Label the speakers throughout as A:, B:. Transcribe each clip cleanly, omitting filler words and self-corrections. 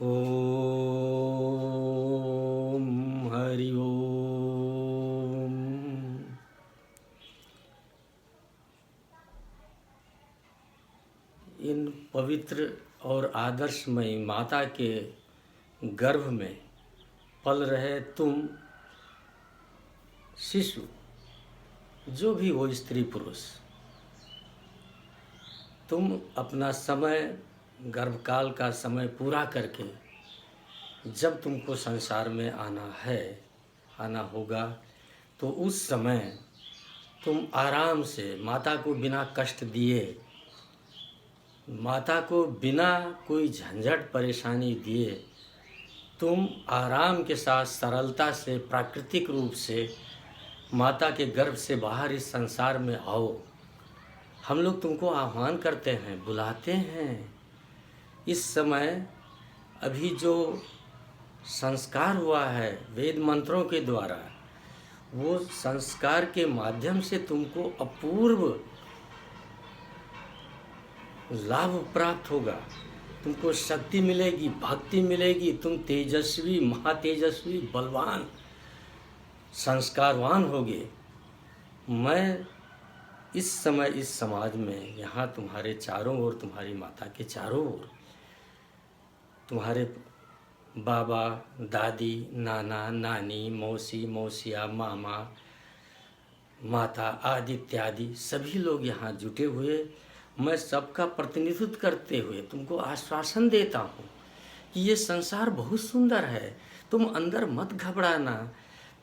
A: ओम हरि ओम। इन पवित्र और आदर्शमयी माता के गर्भ में पल रहे तुम शिशु, जो भी हो स्त्री पुरुष, तुम अपना समय, गर्भकाल का समय पूरा करके जब तुमको संसार में आना होगा, तो उस समय तुम आराम से माता को बिना कष्ट दिए, माता को बिना कोई झंझट परेशानी दिए, तुम आराम के साथ सरलता से प्राकृतिक रूप से माता के गर्भ से बाहर इस संसार में आओ। हम लोग तुमको आह्वान करते हैं, बुलाते हैं। इस समय अभी जो संस्कार हुआ है वेद मंत्रों के द्वारा, वो संस्कार के माध्यम से तुमको अपूर्व लाभ प्राप्त होगा। तुमको शक्ति मिलेगी, भक्ति मिलेगी, तुम तेजस्वी, महातेजस्वी, बलवान, संस्कारवान होगे। मैं इस समय इस समाज में यहाँ तुम्हारे चारों ओर, तुम्हारी माता के चारों ओर, तुम्हारे बाबा, दादी, नाना, नानी, मौसी, मौसिया, मामा, माता आदि इत्यादि सभी लोग यहाँ जुटे हुए, मैं सबका प्रतिनिधित्व करते हुए तुमको आश्वासन देता हूँ कि ये संसार बहुत सुंदर है। तुम अंदर मत घबराना,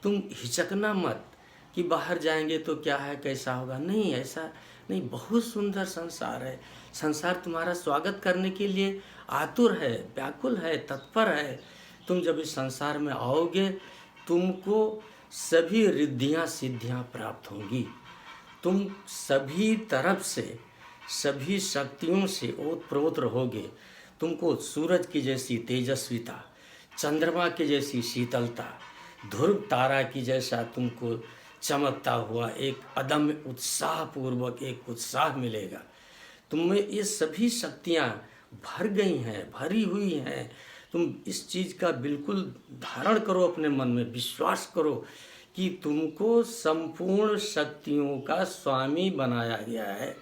A: तुम हिचकना मत कि बाहर जाएंगे तो क्या है, कैसा होगा। नहीं, ऐसा नहीं, बहुत सुंदर संसार है। संसार तुम्हारा स्वागत करने के लिए आतुर है, व्याकुल है, तत्पर है। तुम जब इस संसार में आओगे, तुमको सभी रिद्धियाँ सिद्धियाँ प्राप्त होंगी। तुम सभी तरफ से, सभी शक्तियों से ओतप्रोत रहोगे। तुमको सूरज की जैसी तेजस्विता, चंद्रमा की जैसी शीतलता, ध्रुव तारा की जैसा तुमको चमकता हुआ एक अदम्य उत्साह पूर्वक एक उत्साह मिलेगा। तुम में ये सभी शक्तियाँ भर गई हैं, भरी हुई हैं। तुम इस चीज़ का बिल्कुल धारण करो, अपने मन में विश्वास करो कि तुमको संपूर्ण शक्तियों का स्वामी बनाया गया है।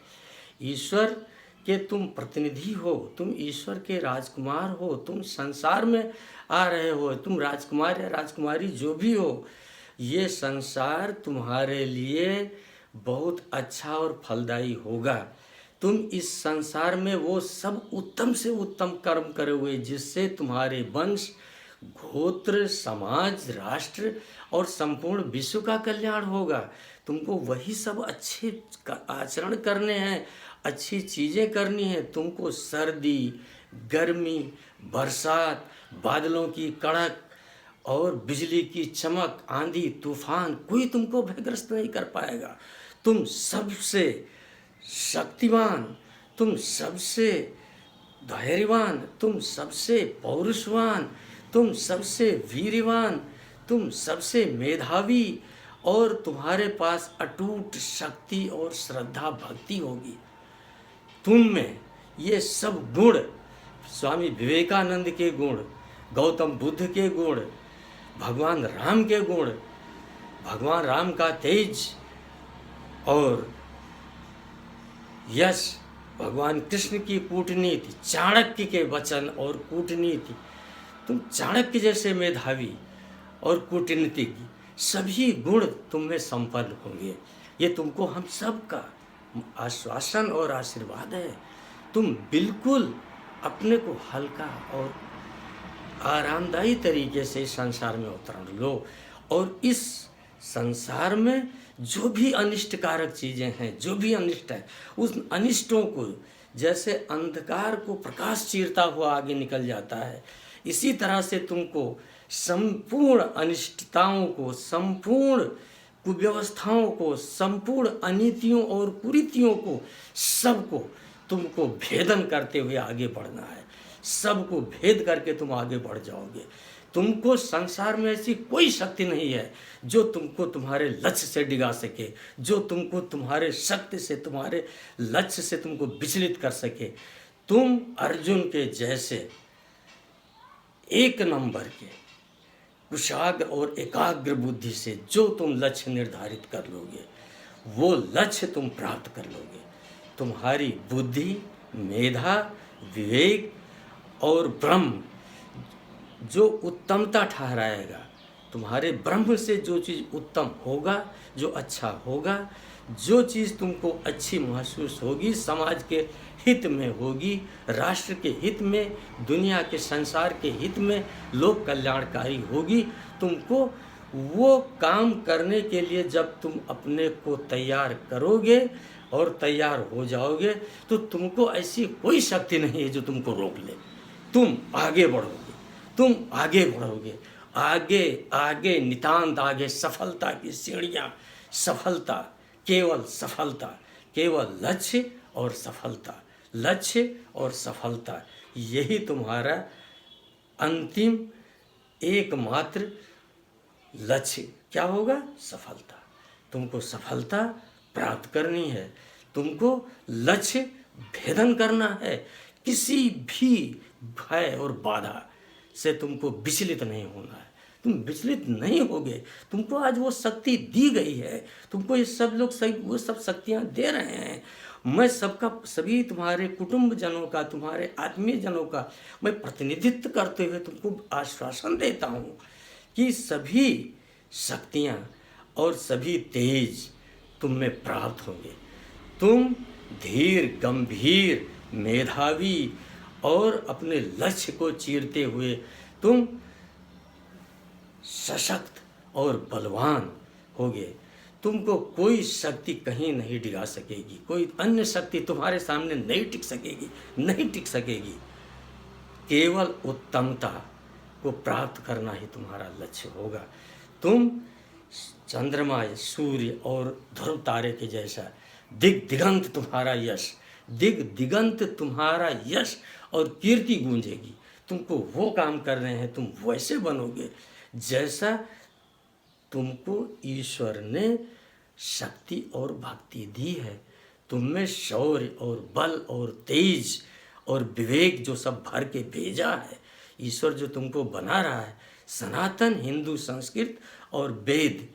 A: ईश्वर के तुम प्रतिनिधि हो, तुम ईश्वर के राजकुमार हो, तुम संसार में आ रहे हो, तुम राजकुमार या राजकुमारी जो भी हो। ये संसार तुम्हारे लिए बहुत अच्छा और फलदायी होगा। तुम इस संसार में वो सब उत्तम से उत्तम कर्म करे हुए जिससे तुम्हारे वंश, गोत्र, समाज, राष्ट्र और संपूर्ण विश्व का कल्याण होगा। तुमको वही सब अच्छे आचरण करने हैं, अच्छी चीज़ें करनी है। तुमको सर्दी, गर्मी, बरसात, बादलों की कड़क और बिजली की चमक, आंधी, तूफान, कोई तुमको भयग्रस्त नहीं कर पाएगा। तुम सबसे शक्तिवान, तुम सबसे धैर्यवान, तुम सबसे पौरुषवान, तुम सबसे वीरवान, तुम सबसे मेधावी, और तुम्हारे पास अटूट शक्ति और श्रद्धा भक्ति होगी। तुम में ये सब गुण, स्वामी विवेकानंद के गुण, गौतम बुद्ध के गुण, भगवान राम के गुण, भगवान राम का तेज और यश, भगवान कृष्ण की कूटनीति, चाणक्य के वचन और कूटनीति, तुम चाणक्य जैसे मेधावी और कूटनीतिज्ञ, सभी गुण तुम में संपन्न होंगे। ये तुमको हम सब का आश्वासन और आशीर्वाद है। तुम बिल्कुल अपने को हल्का और आरामदायी तरीके से संसार में उतर लो, और इस संसार में जो भी अनिष्टकारक चीज़ें हैं, जो भी अनिष्ट है, उस अनिष्टों को, जैसे अंधकार को प्रकाश चीरता हुआ आगे निकल जाता है, इसी तरह से तुमको संपूर्ण अनिष्टताओं को, संपूर्ण कुव्यवस्थाओं को, संपूर्ण अनीतियों और कुरीतियों को, सबको तुमको भेदन करते हुए आगे बढ़ना है। सबको भेद करके तुम आगे बढ़ जाओगे। तुमको संसार में ऐसी कोई शक्ति नहीं है जो तुमको तुम्हारे लक्ष्य से डिगा सके, जो तुमको तुम्हारे शक्ति से, तुम्हारे लक्ष्य से तुमको विचलित कर सके। तुम अर्जुन के जैसे एक नंबर के कुशाग्र और एकाग्र बुद्धि से जो तुम लक्ष्य निर्धारित कर लोगे वो लक्ष्य तुम प्राप्त कर लोगे। तुम्हारी बुद्धि, मेधा, विवेक और ब्रह्म जो उत्तमता ठहराएगा, तुम्हारे ब्रह्म से जो चीज़ उत्तम होगा, जो अच्छा होगा, जो चीज़ तुमको अच्छी महसूस होगी, समाज के हित में होगी, राष्ट्र के हित में, दुनिया के संसार के हित में, लोक कल्याणकारी होगी, तुमको वो काम करने के लिए जब तुम अपने को तैयार करोगे और तैयार हो जाओगे तो तुमको ऐसी कोई शक्ति नहीं है जो तुमको रोक ले। तुम आगे बढ़ोगे, तुम आगे बढ़ोगे, आगे आगे नितांत आगे, सफलता की सीढ़ियाँ, सफलता, केवल सफलता, केवल लक्ष्य और सफलता, लक्ष्य और सफलता, यही तुम्हारा अंतिम एकमात्र लक्ष्य क्या होगा? सफलता। तुमको सफलता प्राप्त करनी है, तुमको लक्ष्य भेदन करना है। किसी भी भय और बाधा से तुमको विचलित नहीं होना है। तुम विचलित नहीं होगे। तुमको आज वो शक्ति दी गई है, तुमको ये सब लोग वो सब शक्तियाँ दे रहे हैं। मैं सबका, सभी तुम्हारे कुटुंब जनों का, तुम्हारे आत्मीय जनों का मैं प्रतिनिधित्व करते हुए तुमको आश्वासन देता हूँ कि सभी शक्तियाँ और सभी तेज तुम में प्राप्त होंगे। तुम धीर, गंभीर, मेधावी और अपने लक्ष्य को चीरते हुए तुम सशक्त और बलवान होगे। तुमको कोई शक्ति कहीं नहीं डिगा सकेगी, कोई अन्य शक्ति तुम्हारे सामने नहीं टिक सकेगी, नहीं टिक सकेगी। केवल उत्तमता को प्राप्त करना ही तुम्हारा लक्ष्य होगा। तुम चंद्रमा, सूर्य और ध्रुव तारे के जैसा दिग दिगंत तुम्हारा यश, दिग दिगंत तुम्हारा यश और कीर्ति गूंजेगी। तुमको वो काम कर रहे हैं, तुम वैसे बनोगे जैसा तुमको ईश्वर ने शक्ति और भक्ति दी है। तुम में शौर्य और बल और तेज और विवेक जो सब भर के भेजा है ईश्वर, जो तुमको बना रहा है। सनातन हिंदू संस्कृत और वेद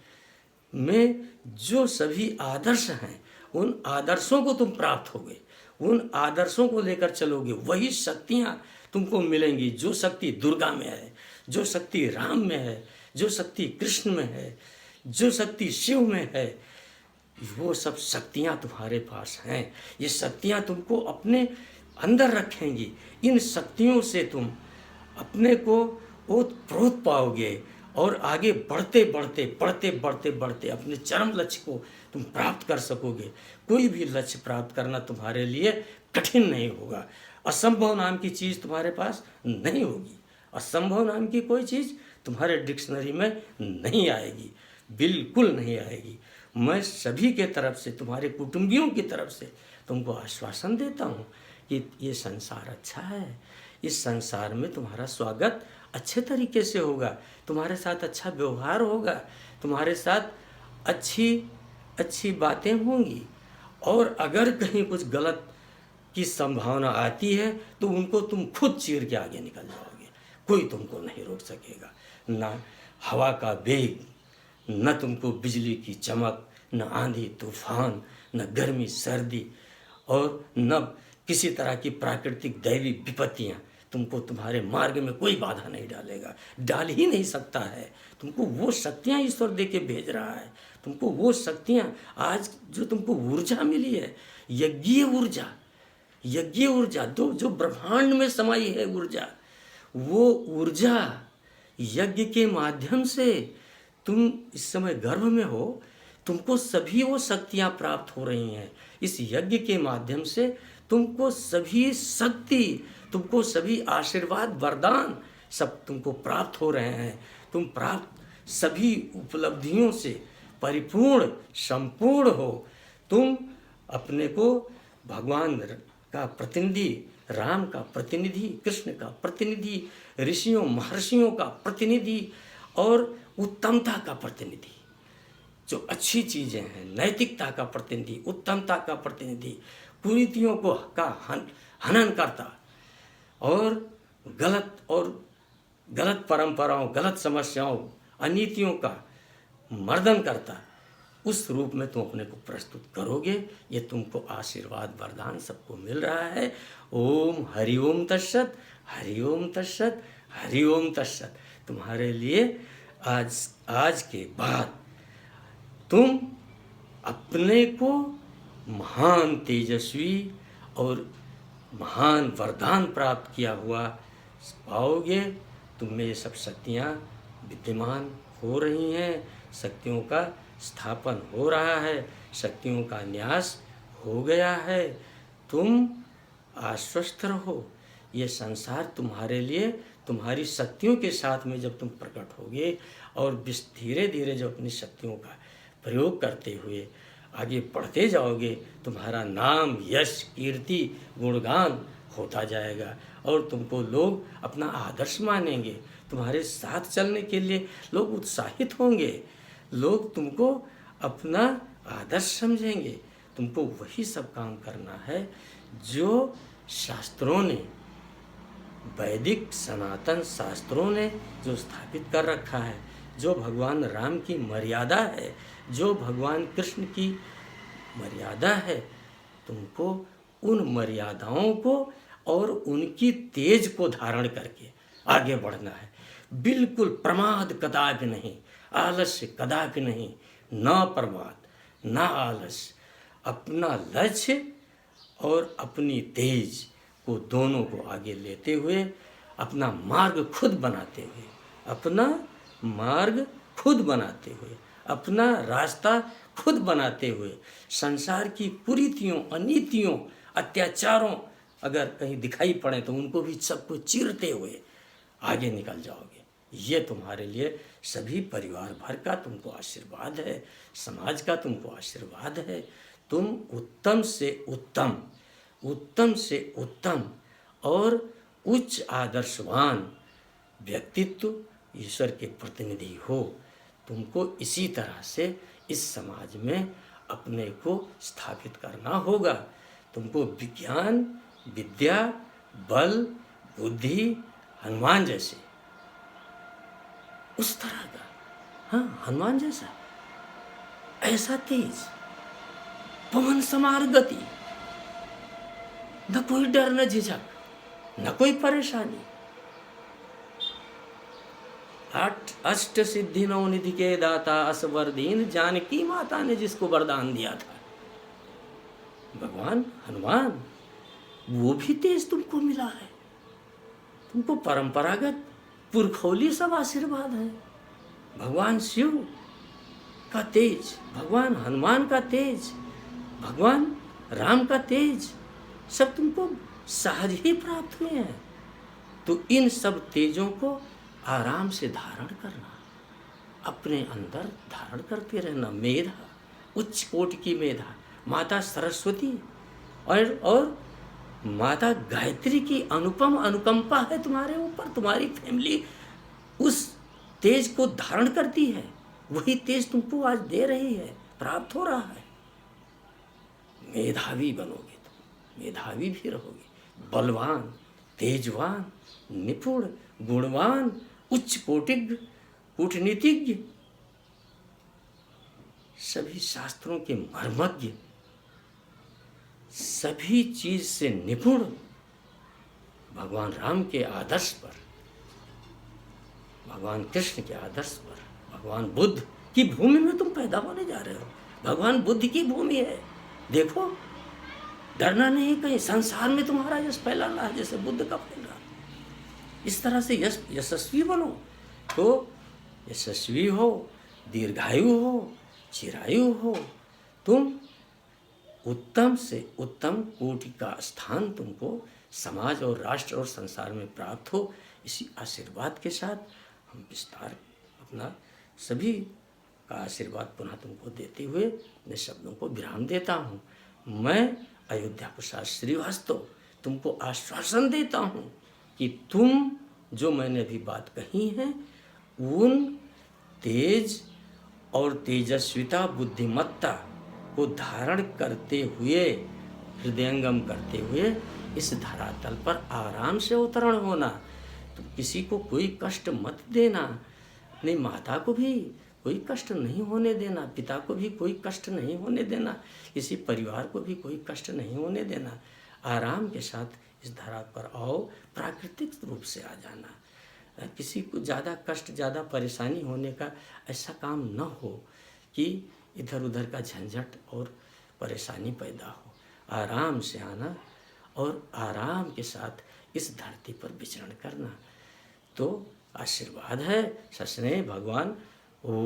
A: में जो सभी आदर्श हैं, उन आदर्शों को तुम प्राप्त होगे, उन आदर्शों को लेकर चलोगे, वही शक्तियाँ तुमको मिलेंगी। जो शक्ति दुर्गा में है, जो शक्ति राम में है, जो शक्ति कृष्ण में है, जो शक्ति शिव में है, वो सब शक्तियाँ तुम्हारे पास हैं। ये शक्तियाँ तुमको अपने अंदर रखेंगी। इन शक्तियों से तुम अपने को ओतप्रोत पाओगे और आगे बढ़ते बढ़ते बढ़ते बढ़ते बढ़ते अपने चरम लक्ष्य को तुम प्राप्त कर सकोगे। कोई भी लक्ष्य प्राप्त करना तुम्हारे लिए कठिन नहीं होगा। असंभव नाम की चीज़ तुम्हारे पास नहीं होगी। असंभव नाम की कोई चीज़ तुम्हारे डिक्शनरी में नहीं आएगी, बिल्कुल नहीं आएगी। मैं सभी के तरफ से, तुम्हारे कुटुंबियों की तरफ से तुमको आश्वासन देता हूँ कि ये संसार अच्छा है, इस संसार में तुम्हारा स्वागत अच्छे तरीके से होगा, तुम्हारे साथ अच्छा व्यवहार होगा, तुम्हारे साथ अच्छी अच्छी बातें होंगी। और अगर कहीं कुछ गलत की संभावना आती है तो उनको तुम खुद चीर के आगे निकल जाओगे, कोई तुमको नहीं रोक सकेगा। ना हवा का वेग, न तुमको बिजली की चमक, न आंधी तूफान, न गर्मी सर्दी और न किसी तरह की प्राकृतिक दैवी विपत्तियाँ तुमको, तुम्हारे मार्ग में कोई बाधा नहीं डालेगा, डाल ही नहीं सकता है। तुमको वो शक्तियाँ ईश्वर दे के भेज रहा है। तुमको वो शक्तियाँ आज जो तुमको ऊर्जा मिली है, यज्ञीय ऊर्जा, यज्ञीय ऊर्जा जो ब्रह्मांड में समाई है ऊर्जा, वो ऊर्जा यज्ञ के माध्यम से तुम इस समय गर्भ में हो, तुमको सभी वो शक्तियाँ प्राप्त हो रही हैं। इस यज्ञ के माध्यम से तुमको सभी शक्ति, तुमको सभी आशीर्वाद, वरदान सब तुमको प्राप्त हो रहे हैं। तुम प्राप्त सभी उपलब्धियों से परिपूर्ण, संपूर्ण हो। तुम अपने को भगवान का प्रतिनिधि, राम का प्रतिनिधि, कृष्ण का प्रतिनिधि, ऋषियों महर्षियों का प्रतिनिधि और उत्तमता का प्रतिनिधि, जो अच्छी चीज़ें हैं, नैतिकता का प्रतिनिधि, उत्तमता का प्रतिनिधि, कुरीतियों का हनन करता और गलत और गलत परंपराओं, गलत समस्याओं, अनीतियों का मर्दन करता, उस रूप में तुम अपने को प्रस्तुत करोगे। ये तुमको आशीर्वाद वरदान सबको मिल रहा है। ओम हरि ओम तत्सत, हरि ओम तत्सत, हरि ओम तत्सत। तुम्हारे लिए आज के बाद तुम अपने को महान तेजस्वी और महान वरदान प्राप्त किया हुआ पाओगे। तुम में ये सब शक्तियाँ विद्यमान हो रही हैं, शक्तियों का स्थापन हो रहा है, शक्तियों का न्यास हो गया है। तुम आश्वस्त रहो। ये संसार तुम्हारे लिए, तुम्हारी शक्तियों के साथ में जब तुम प्रकट होगे और धीरे धीरे जब अपनी शक्तियों का प्रयोग करते हुए आगे बढ़ते जाओगे, तुम्हारा नाम, यश, कीर्ति, गुणगान होता जाएगा और तुमको लोग अपना आदर्श मानेंगे। तुम्हारे साथ चलने के लिए लोग उत्साहित होंगे, लोग तुमको अपना आदर्श समझेंगे। तुमको वही सब काम करना है जो शास्त्रों ने, वैदिक सनातन शास्त्रों ने जो स्थापित कर रखा है, जो भगवान राम की मर्यादा है, जो भगवान कृष्ण की मर्यादा है। तुमको उन मर्यादाओं को और उनकी तेज को धारण करके आगे बढ़ना है। बिल्कुल प्रमाद कदापि नहीं, आलस्य कदापि नहीं, ना प्रमाद ना आलस्य। अपना लक्ष्य और अपनी तेज को दोनों को आगे लेते हुए, अपना मार्ग खुद बनाते हुए, अपना मार्ग खुद बनाते हुए, अपना रास्ता खुद बनाते हुए, संसार की कुरीतियों, अनीतियों, अत्याचारों अगर कहीं दिखाई पड़े तो उनको भी सबको चीरते हुए आगे निकल जाओगे। ये तुम्हारे लिए सभी परिवार भर का तुमको आशीर्वाद है, समाज का तुमको आशीर्वाद है। तुम उत्तम से उत्तम, उत्तम से उत्तम और उच्च आदर्शवान व्यक्तित्व, ईश्वर के प्रतिनिधि हो। तुमको इसी तरह से इस समाज में अपने को स्थापित करना होगा। तुमको विज्ञान, विद्या, बल, बुद्धि, हनुमान जैसे, उस तरह का, हाँ हनुमान जैसा ऐसा तेज, पवन समान गति, न कोई डर न झिझक, न कोई परेशानी। 8 अष्ट सिद्धि 9 निधि के दाता असवर दीन, जानकी माता ने जिसको वरदान दिया था, भगवान हनुमान, वो भी तेज तुमको मिला है। तुमको परंपरागत पुरखौली सब आशीर्वाद है। भगवान शिव का तेज, भगवान हनुमान का तेज, भगवान राम का तेज, सब तुमको सहज ही प्राप्त हुए हैं। तो इन सब तेजों को आराम से धारण करना, अपने अंदर धारण करते रहना। मेधा, उच्च कोटि की मेधा, माता सरस्वती और माता गायत्री की अनुपम अनुकंपा है तुम्हारे ऊपर। तुम्हारी फैमिली उस तेज को धारण करती है, वही तेज तुमको आज दे रही है, प्राप्त हो रहा है। मेधावी बनोगे तुम, मेधावी भी रहोगे, बलवान, तेजवान, निपुण, गुणवान, उच्च कोटिज्ञ, कूटनीतिज्ञ, सभी शास्त्रों के मर्मज्ञ, सभी चीज से निपुण, भगवान राम के आदर्श पर, भगवान कृष्ण के आदर्श पर, भगवान बुद्ध की भूमि में तुम पैदा होने जा रहे हो। भगवान बुद्ध की भूमि है। देखो, डरना नहीं, कहीं संसार में तुम्हारा यश फैला रहा है जैसे बुद्ध का फैल रहा। इस तरह से यशस्वी बनो, तो यशस्वी हो, दीर्घायु हो, चिरायु हो। तुम उत्तम से उत्तम कोटि का स्थान तुमको समाज और राष्ट्र और संसार में प्राप्त हो। इसी आशीर्वाद के साथ हम विस्तार अपना सभी का आशीर्वाद पुनः तुमको देते हुए अपने शब्दों को विराम देता हूँ। मैं अयोध्या प्रसाद श्रीवास्तव तुमको आश्वासन देता हूँ कि तुम जो मैंने अभी बात कही है, उन तेज और तेजस्विता, बुद्धिमत्ता को धारण करते हुए, हृदयंगम करते हुए इस धरातल पर आराम से अवतरण होना। तो किसी को कोई कष्ट मत देना, अपनी माता को भी कोई कष्ट नहीं होने देना, पिता को भी कोई कष्ट नहीं होने देना, किसी परिवार को भी कोई कष्ट नहीं होने देना। आराम के साथ इस धरा पर आओ, प्राकृतिक रूप से आ जाना। किसी को ज़्यादा कष्ट, ज़्यादा परेशानी होने का ऐसा काम न हो कि इधर उधर का झंझट और परेशानी पैदा हो। आराम से आना और आराम के साथ इस धरती पर विचरण करना। तो आशीर्वाद है सस्नेह भगवान। ओम।